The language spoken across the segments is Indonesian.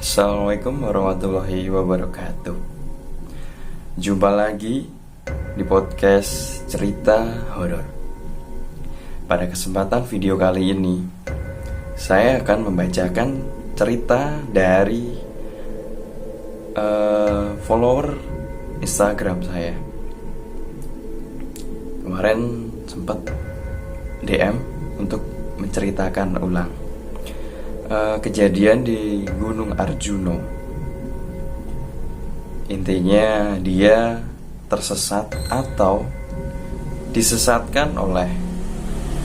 Assalamualaikum warahmatullahi wabarakatuh. Jumpa lagi di podcast cerita horor. Pada kesempatan video kali ini, saya akan membacakan cerita dari follower Instagram saya. Kemarin sempat DM untuk menceritakan ulang kejadian di Gunung Arjuno. Intinya dia tersesat atau disesatkan oleh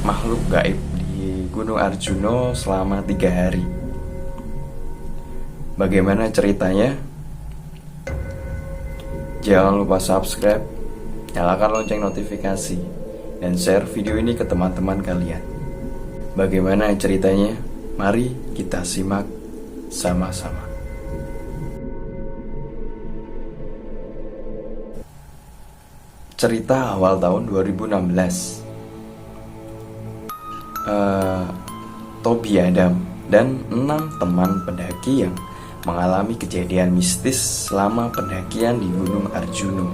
makhluk gaib di Gunung Arjuno selama 3 hari. Bagaimana ceritanya? Jangan lupa subscribe, nyalakan lonceng notifikasi, dan share video ini ke teman-teman kalian. Bagaimana ceritanya? Mari kita simak sama-sama. Cerita awal tahun 2016. Tobi Adam dan 6 teman pendaki yang mengalami kejadian mistis selama pendakian di Gunung Arjuno.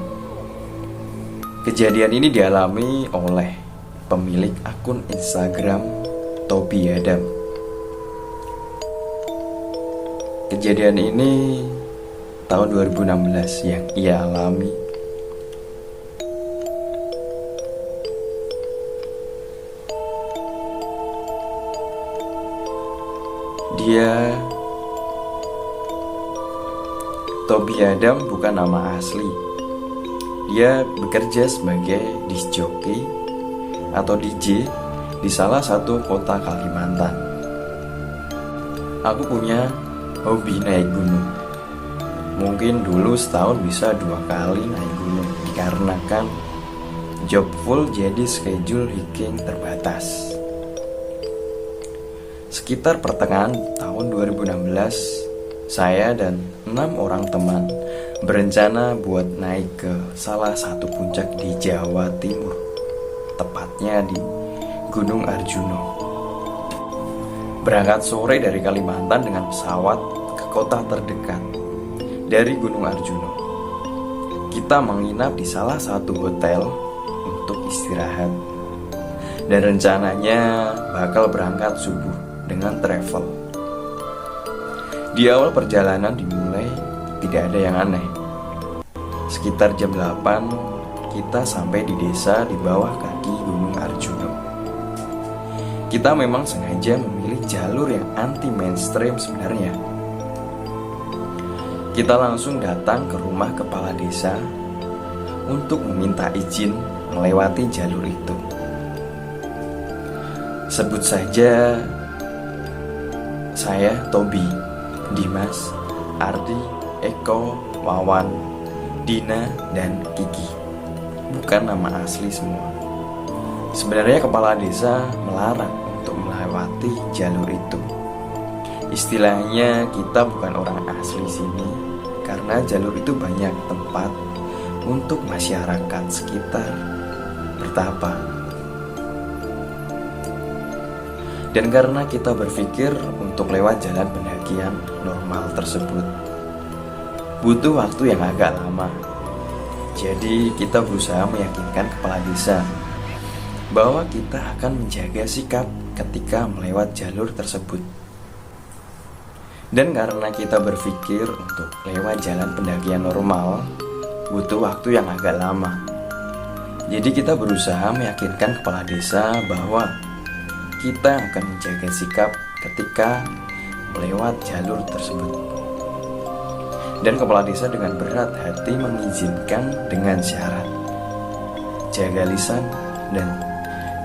Kejadian ini dialami oleh pemilik akun Instagram Tobi Adam. Kejadian ini tahun 2016 yang ia alami. Tobi Adam bukan nama asli. Dia bekerja sebagai disc jockey atau DJ di salah satu kota Kalimantan. Aku punya hobi naik gunung. Mungkin dulu setahun bisa 2 kali naik gunung, dikarenakan job full jadi schedule hiking terbatas. Sekitar pertengahan tahun 2016, saya dan 6 orang teman berencana buat naik ke salah satu puncak di Jawa Timur, tepatnya di Gunung Arjuno. Berangkat sore dari Kalimantan dengan pesawat ke kota terdekat dari Gunung Arjuno. Kita menginap di salah satu hotel untuk istirahat, dan rencananya bakal berangkat subuh dengan travel. Di awal perjalanan dimulai tidak ada yang aneh. Sekitar jam 8 kita sampai di desa di bawah kaki Gunung Arjuno. Kita memang sengaja memilih jalur yang anti mainstream sebenarnya. Kita langsung datang ke rumah kepala desa untuk meminta izin melewati jalur itu. Sebut saja saya Tobi, Dimas, Ardi, Eko, Wawan, Dina, dan Kiki. Bukan nama asli semua. Sebenarnya kepala desa melarang untuk melewati jalur itu. Istilahnya kita bukan orang asli sini, karena jalur itu banyak tempat untuk masyarakat sekitar bertapa. Dan karena kita berpikir untuk lewat jalan pendakian normal tersebut butuh waktu yang agak lama. Jadi kita berusaha meyakinkan kepala desa bahwa kita akan menjaga sikap ketika melewat jalur tersebut. Dan karena kita berpikir untuk lewat jalan pendakian normal butuh waktu yang agak lama, jadi kita berusaha meyakinkan kepala desa bahwa kita akan menjaga sikap ketika melewat jalur tersebut. Dan kepala desa dengan berat hati mengizinkan dengan syarat jaga lisan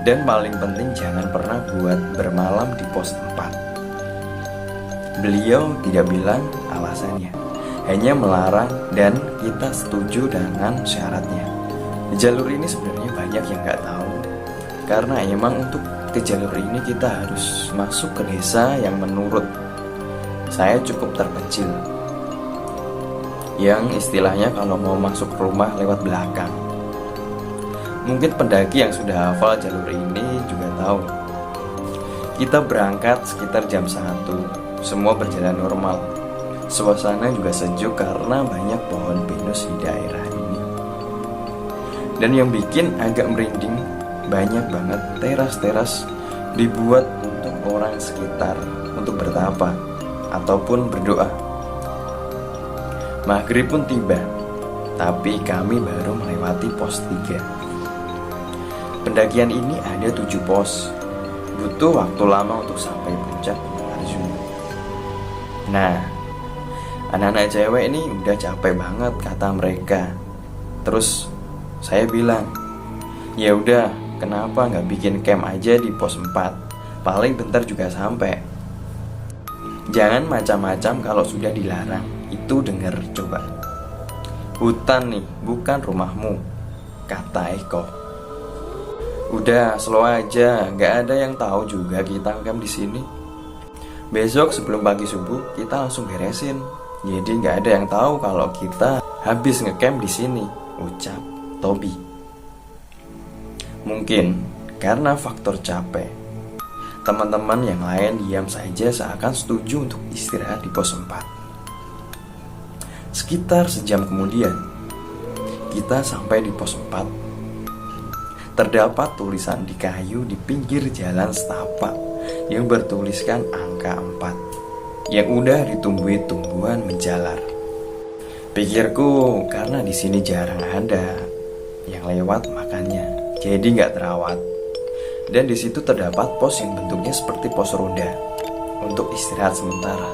dan paling penting jangan pernah buat bermalam di pos 4. Beliau tidak bilang alasannya, hanya melarang dan kita setuju dengan syaratnya. Jalur ini sebenarnya banyak yang gak tahu, karena emang untuk ke jalur ini kita harus masuk ke desa yang menurut saya cukup terpencil, yang istilahnya kalau mau masuk rumah lewat belakang. Mungkin pendaki yang sudah hafal jalur ini juga tahu. Kita berangkat sekitar jam 1. Semua berjalan normal. Suasana juga sejuk karena banyak pohon pinus di daerah ini. Dan yang bikin agak merinding, banyak banget teras-teras dibuat untuk orang sekitar untuk bertapa ataupun berdoa. Maghrib pun tiba, tapi kami baru melewati pos 3. Pendakian ini ada 7 pos. Butuh waktu lama untuk sampai puncak Gunung Arjuna. Nah, anak-anak cewek ini udah capek banget kata mereka. Terus saya bilang, ya udah, kenapa nggak bikin camp aja di pos 4? Paling bentar juga sampai. Jangan macam-macam kalau sudah dilarang. Itu denger coba. Hutan nih, bukan rumahmu, kata Eko. Udah, slow aja, nggak ada yang tahu juga kita camp di sini. Besok sebelum pagi subuh kita langsung beresin. Jadi nggak ada yang tahu kalau kita habis ngecamp di sini, ucap Tobi. Mungkin karena faktor capek, teman-teman yang lain diam saja seakan setuju untuk istirahat di pos 4. Sekitar sejam kemudian, kita sampai di pos 4. Terdapat tulisan di kayu di pinggir jalan setapak yang bertuliskan angka 4 yang udah ditumbuhi tumbuhan menjalar. Pikirku karena di sini jarang ada yang lewat makanya jadi nggak terawat. Dan di situ terdapat pos yang bentuknya seperti pos ronda untuk istirahat sementara.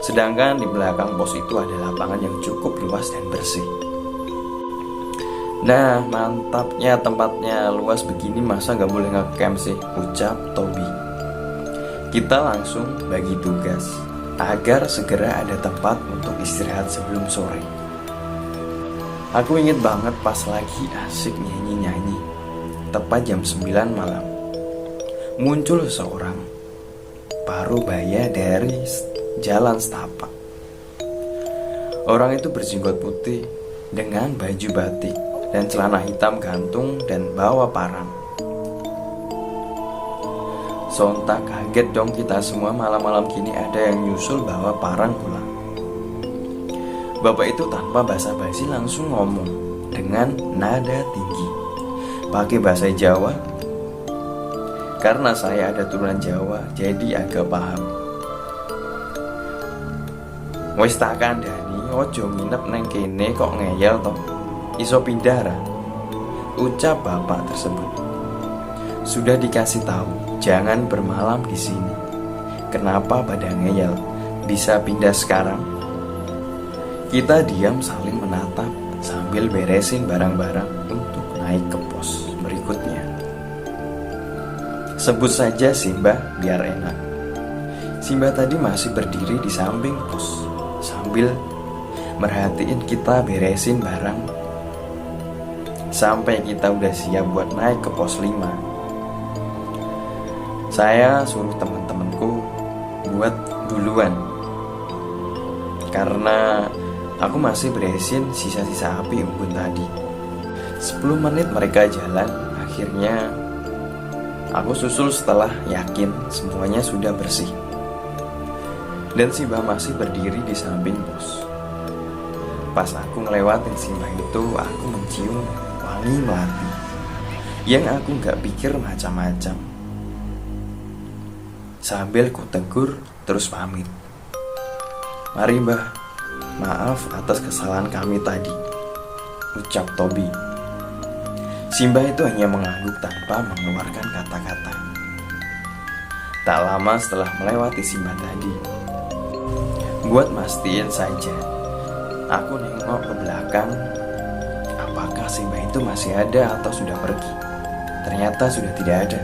Sedangkan di belakang pos itu ada lapangan yang cukup luas dan bersih. Nah, mantapnya tempatnya luas begini, masa nggak boleh ngecamp sih, ucap Tobi. Kita langsung bagi tugas agar segera ada tempat untuk istirahat sebelum sore. Aku inget banget pas lagi asik nyanyi-nyanyi, tepat jam 9 malam, muncul seorang parubaya dari jalan setapak. Orang itu berjenggot putih dengan baju batik dan celana hitam gantung dan bawa parang. Sontak kaget dong kita semua, malam-malam gini ada yang nyusul bawa parang pula. Bapak itu tanpa basa-basi langsung ngomong dengan nada tinggi, pakai bahasa Jawa. Karena saya ada turunan Jawa, jadi agak paham. Wis tak kandhani, ojo nginep neng kene kok ngeyel toh. Iso pindah ra, ucap bapak tersebut. Sudah dikasih tahu jangan bermalam di sini. Kenapa pada ngeyel? Bisa pindah sekarang? Kita diam saling menatap sambil beresin barang-barang untuk naik ke pos berikutnya. Sebut saja Simbah biar enak. Simbah tadi masih berdiri di samping pos sambil merhatiin kita beresin barang. Sampai kita udah siap buat naik ke pos 5. Saya suruh teman-temanku buat duluan, karena aku masih beresin sisa-sisa api unggun tadi. 10 menit mereka jalan, akhirnya aku susul setelah yakin semuanya sudah bersih. Dan Simbah masih berdiri di samping pos. Pas aku ngelewatin Simbah itu, aku mencium wangi melati yang aku gak pikir macam-macam. Sambil ku tegur terus pamit. Mari Mbah, maaf atas kesalahan kami tadi, ucap Tobi. Simbah itu hanya mengangguk tanpa mengeluarkan kata-kata. Tak lama setelah melewati Simbah tadi, buat mastiin saja, aku nengok ke belakang. Apakah Simbah itu masih ada atau sudah pergi? Ternyata sudah tidak ada.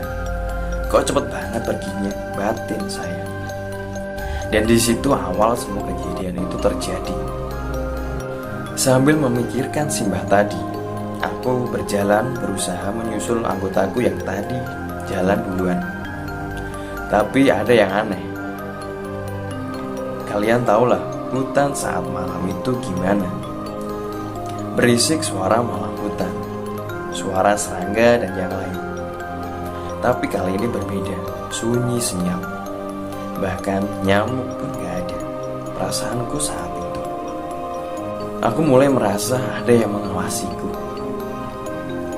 Kok cepet banget perginya, batin saya. Dan di situ awal semua kejadian itu terjadi. Sambil memikirkan Simbah tadi, aku berjalan berusaha menyusul anggotaku yang tadi jalan duluan. Tapi ada yang aneh. Kalian tahulah hutan saat malam itu gimana? Berisik suara malam hutan, suara serangga dan yang lain. Tapi kali ini berbeda, sunyi senyap. Bahkan nyamuk pun gak ada. perasaanku saat itu. Aku mulai merasa ada yang mengawasiku,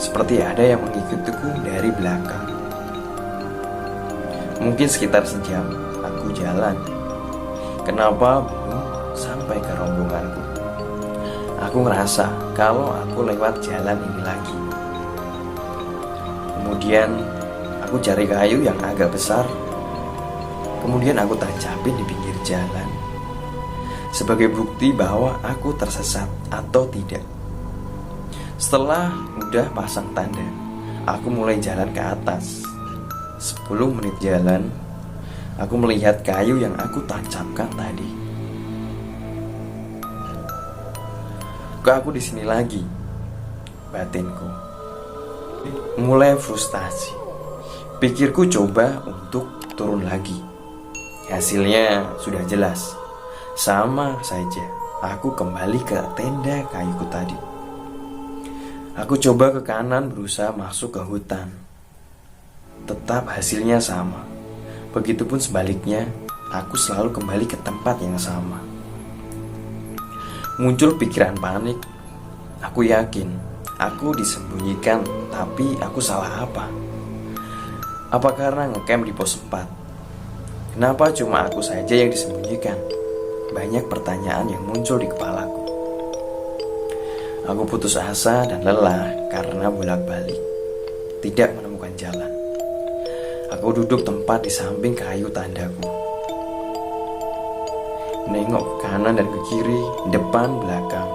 seperti ada yang mengikutiku dari belakang. Mungkin sekitar sejam aku jalan. Kenapa belum sampai ke rombonganku? Aku ngerasa kalau aku lewat jalan ini lagi. Kemudian aku cari kayu yang agak besar. Kemudian aku tancapin di pinggir jalan sebagai bukti bahwa aku tersesat atau tidak. Setelah udah pasang tanda, aku mulai jalan ke atas. 10 menit jalan, aku melihat kayu yang aku tancapkan tadi. Kok aku di sini lagi? Batinku mulai frustasi. Pikirku coba untuk turun lagi. Hasilnya sudah jelas. Sama saja, aku kembali ke tenda kayuku tadi. Aku coba ke kanan berusaha masuk ke hutan. Tetap hasilnya sama. Begitupun sebaliknya, aku selalu kembali ke tempat yang sama. Muncul pikiran panik. Aku yakin aku disembunyikan, tapi aku salah apa? Apa karena ngecamp di pos 4? Kenapa cuma aku saja yang disembunyikan? Banyak pertanyaan yang muncul di kepalaku. Aku putus asa dan lelah karena bolak-balik, tidak menemukan jalan. Aku duduk tempat di samping kayu tandaku, nengok ke kanan dan ke kiri, depan, belakang.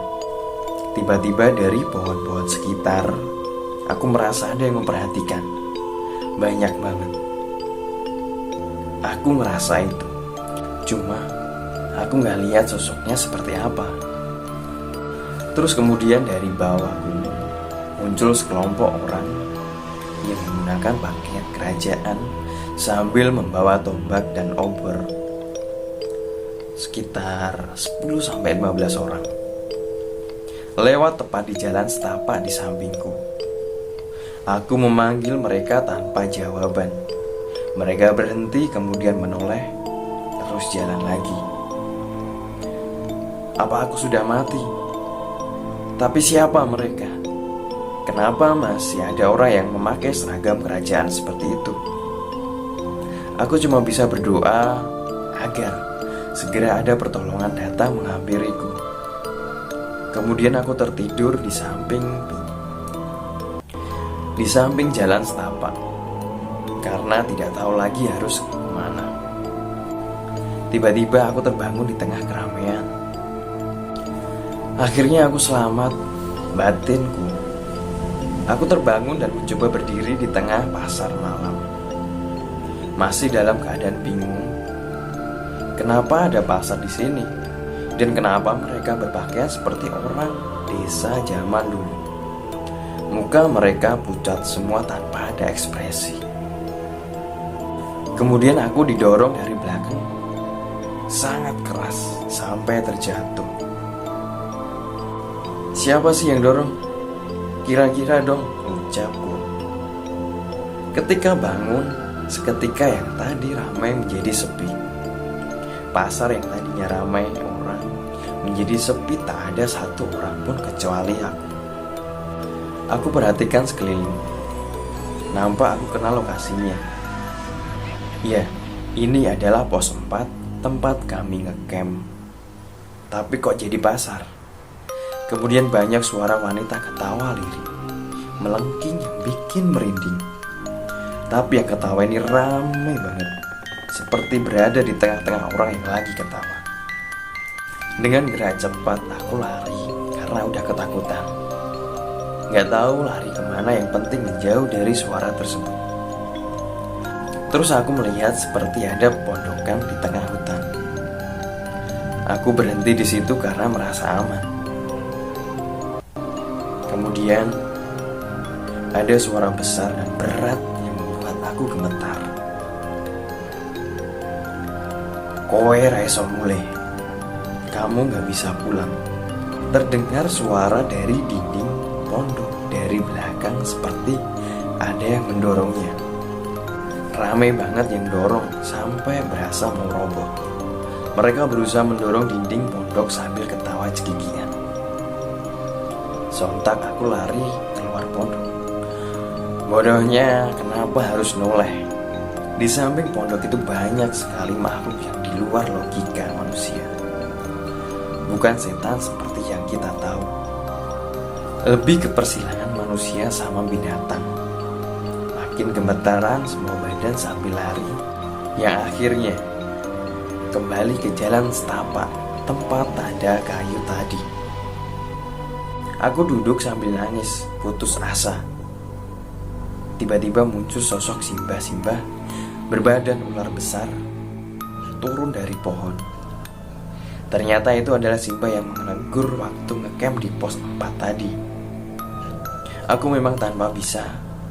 Tiba-tiba dari pohon-pohon sekitar, aku merasa ada yang memperhatikan. Banyak banget. Aku ngerasa itu. Cuma aku gak lihat sosoknya seperti apa. Terus kemudian dari bawah gunung muncul sekelompok orang yang menggunakan pakaian kerajaan sambil membawa tombak dan obor. Sekitar 10-15 orang. Lewat tepat di jalan setapak di sampingku. Aku memanggil mereka tanpa jawaban. Mereka berhenti kemudian menoleh, terus jalan lagi. Apa aku sudah mati? Tapi siapa mereka? Kenapa masih ada orang yang memakai seragam kerajaan seperti itu? Aku cuma bisa berdoa agar segera ada pertolongan datang menghampiriku. Kemudian aku tertidur di samping jalan setapak, karena tidak tahu lagi harus kemana. Tiba-tiba aku terbangun di tengah keramaian. Akhirnya aku selamat, batinku. Aku terbangun dan mencoba berdiri di tengah pasar malam. Masih dalam keadaan bingung. Kenapa ada pasar di sini? Dan kenapa mereka berpakaian seperti orang desa zaman dulu? Muka mereka pucat semua tanpa ada ekspresi. Kemudian aku didorong dari belakang sangat keras sampai terjatuh. Siapa sih yang dorong? Kira-kira dong, ucapku. Ketika bangun, seketika yang tadi ramai menjadi sepi. Pasar yang tadinya ramai orang menjadi sepi, tak ada satu orang pun kecuali aku. Aku perhatikan sekeliling. Nampak aku kenal lokasinya. Ya, ini adalah pos 4 tempat kami ngecamp. Tapi kok jadi pasar? Kemudian banyak suara wanita ketawa lirih, melengking yang bikin merinding. Tapi yang ketawa ini ramai banget, seperti berada di tengah-tengah orang yang lagi ketawa. Dengan gerak cepat aku lari karena udah ketakutan. Gak tahu lari kemana, yang penting menjauh dari suara tersebut. Terus aku melihat seperti ada pondokan di tengah hutan. Aku berhenti di situ karena merasa aman. Kemudian ada suara besar dan berat yang membuat aku gemetar. Kowe ra iso mulih, kamu gak bisa pulang. Terdengar suara dari dinding pondok dari belakang, seperti ada yang mendorongnya. Ramai banget yang dorong sampai berasa mau roboh. Mereka berusaha mendorong dinding pondok sambil ketawa cekikian. Sontak aku lari keluar pondok. Bodohnya, kenapa harus noleh? Di samping pondok itu banyak sekali makhluk yang di luar logika manusia. Bukan setan seperti yang kita tahu. Lebih ke persilangan manusia sama binatang. Makin gemetaran semua badan sambil lari, yang akhirnya kembali ke jalan setapak tempat ada kayu tadi. Aku duduk sambil nangis, putus asa. Tiba-tiba muncul sosok Simba berbadan ular besar turun dari pohon. Ternyata itu adalah Simba yang menegur waktu ngecamp di pos 4 tadi. Aku memang tanpa bisa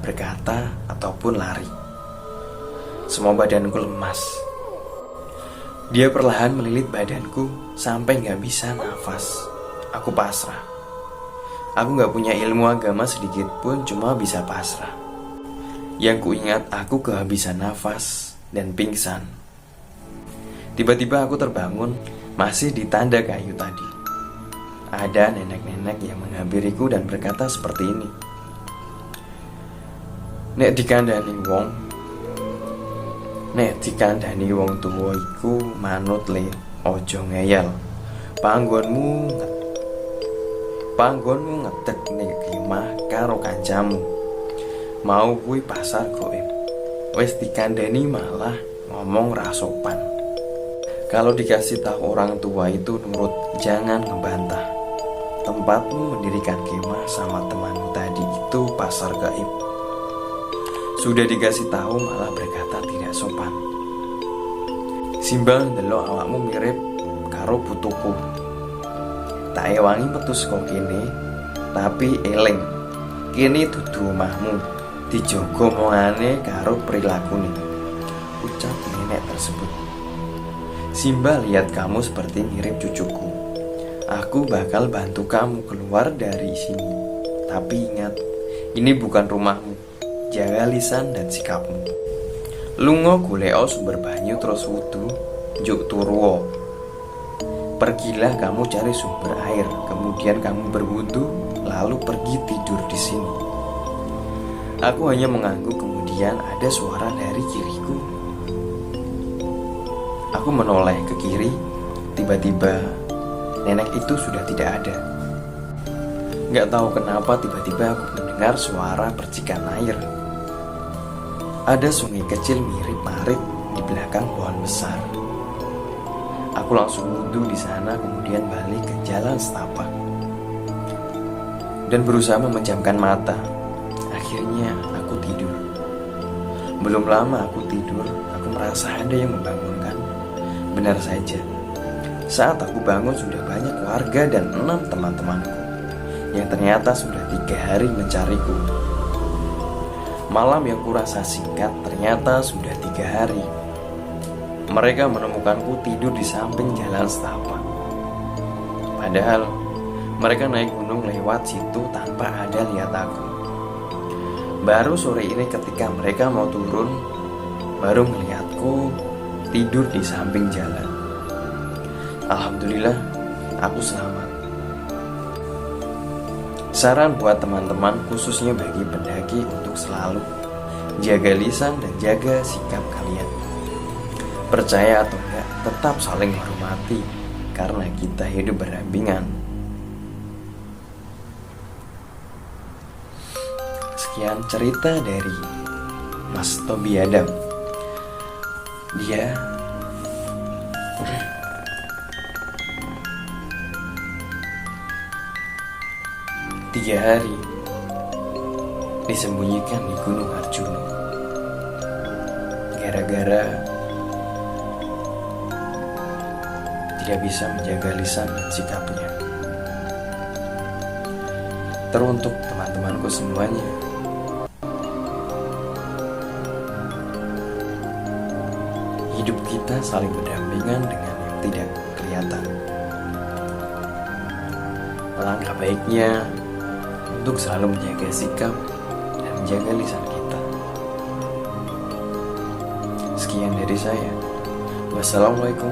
berkata ataupun lari. Semua badanku lemas. Dia perlahan melilit badanku sampai gak bisa nafas. Aku pasrah. Aku gak punya ilmu agama sedikit pun, cuma bisa pasrah. Yang kuingat aku kehabisan nafas dan pingsan. Tiba-tiba aku terbangun, masih di tanda kayu tadi. Ada nenek-nenek yang menghampiriku dan berkata seperti ini. Nek dikandani wong tuwa iku manut le, ojo ngeyel. Panggonmu ngedek ning kemah karo kancamu. Mau kuwi pasar goib. Wis dikandani malah ngomong ra sopan. Kalau dikasih tahu orang tua itu nurut, jangan ngebantah. Tempatmu mendirikan kemah sama temanmu tadi itu pasar gaib. Sudah dikasih tahu malah berkata tidak sopan. Simba ndelok awakmu mirip karo putuku. Tak ewangi metu saka kene, tapi eling. Kene dudu omahmu, dijogo mongane karo prilakune. Ucap nenek tersebut. Simba, lihat kamu seperti mirip cucuku. Aku bakal bantu kamu keluar dari sini. Tapi ingat, ini bukan rumahmu. Jaga lisan dan sikapmu. Lungo goleo sumber banyu terus wudu, njuk turwo. Pergilah kamu cari sumber air, kemudian kamu berwudu, lalu pergi tidur di sini. Aku hanya mengangguk, kemudian ada suara dari kiriku. Aku menoleh ke kiri, tiba-tiba nenek itu sudah tidak ada. Gak tahu kenapa tiba-tiba aku mendengar suara percikan air. Ada sungai kecil mirip parit di belakang pohon besar. Aku langsung wudhu di sana, kemudian balik ke jalan setapak dan berusaha memejamkan mata. Akhirnya aku tidur. Belum lama aku tidur, aku merasa ada yang membangunkan. Benar saja, saat aku bangun sudah banyak warga dan 6 teman-temanku yang ternyata sudah 3 hari mencariku. Malam yang kurasa singkat ternyata sudah 3 hari. Mereka menemukanku tidur di samping jalan setapak. Padahal mereka naik gunung lewat situ tanpa ada lihat aku. Baru sore ini ketika mereka mau turun, baru melihatku tidur di samping jalan. Alhamdulillah, aku selamat. Saran buat teman-teman, khususnya bagi pendaki, untuk selalu jaga lisan dan jaga sikap kalian. Percaya atau enggak, tetap saling menghormati, karena kita hidup berdampingan. Sekian cerita dari Mas Tobi Adam. Dia tiga hari disembunyikan di Gunung Arjuna gara-gara tidak bisa menjaga lisan dan sikapnya. Teruntuk teman-temanku semuanya, hidup kita saling berdampingan dengan yang tidak kelihatan. Alangkah baiknya untuk selalu menjaga sikap dan menjaga lisan kita. Sekian dari saya. Wassalamualaikum